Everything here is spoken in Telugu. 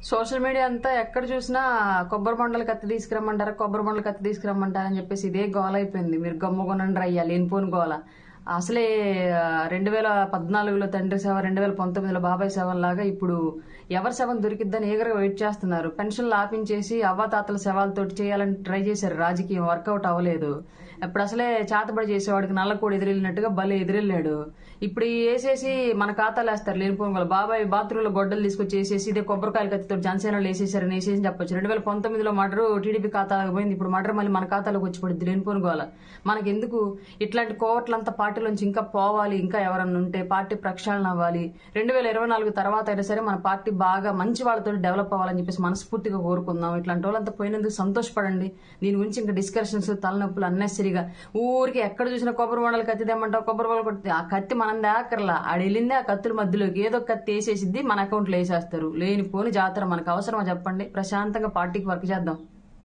సోషల్ మీడియా అంతా ఎక్కడ చూసినా కొబ్బరి బొండలు కత్తి తీసుకురమ్మంటారా, కొబ్బరి బొండలు కత్తి తీసుకురమ్మంటారా అని చెప్పేసి ఇదే గోల అయిపోయింది. మీరు గమ్ముకొనండి రయ్యా, లేనిపోని గోల. అసలే 2014లో తండ్రి సేవ, 2019లో బాబాయ్ సేవ లాగా ఇప్పుడు ఎవరి శవం దొరికిద్దని ఈగరగా వెయిట్ చేస్తున్నారు. పెన్షన్లు ఆపించేసి అవ్వాతాతల శవాలతోటి చేయాలని ట్రై చేశారు. రాజకీయం వర్కౌట్ అవ్వలేదు. ఇప్పుడు అసలే చేతబడి చేసేవాడికి నల్లకోడి ఎదిరెళ్ళినట్టుగా బలి ఎదిరెళ్ళాడు. ఇప్పుడు వేసేసి మన ఖాతాలు వేస్తారు లేనిపోని వాళ్ళు. బాబాయ్ బాత్రూంలో గొడ్డలు తీసుకొచ్చి వేసేసి ఇదే కొబ్బరికాయల కత్తితో జనసేనలో వేసేసారని వేసేసి చెప్పొచ్చు. 2019లో మర్డర్ టీడీపీ ఖాతాలకు పోయింది, ఇప్పుడు మర్డర్ మళ్ళీ మన ఖాతాలోకి వచ్చి పడుద్ది లేనిపోని గోల. మనకెందుకు ఇట్లాంటి కోవట్లంతా పార్టీలోంచి ఇంకా పోవాలి, ఇంకా ఎవరన్నా ఉంటే పార్టీ ప్రక్షాళన అవ్వాలి. 2024 తర్వాత అయినా సరే మన పార్టీ బాగా మంచి వాళ్ళతో డెవలప్ అవ్వాలని చెప్పేసి మనస్ఫూర్తిగా కోరుకుందాం. ఇట్లాంటి వాళ్ళంతా పోయినందుకు సంతోషపడండి. దీని గురించి ఇంకా డిస్కషన్స్, తలనొప్పులు అన్నెసరిగా ఊరికి ఎక్కడ చూసినా కొబ్బరి బొండలు కత్తి తెమ్మంటావు, కొబ్బరి బొండలు కొట్టి ఆ కత్తి మనం దాకర్లా. ఆడెళ్ళింది ఆ కత్తుల మధ్యలోకి ఏదో కత్తి వేసేసిద్ది, మన అకౌంట్లో వేసేస్తారు. లేనిపోని జాతర మనకు అవసరమా చెప్పండి? ప్రశాంతంగా పార్టీకి వర్క్ చేద్దాం.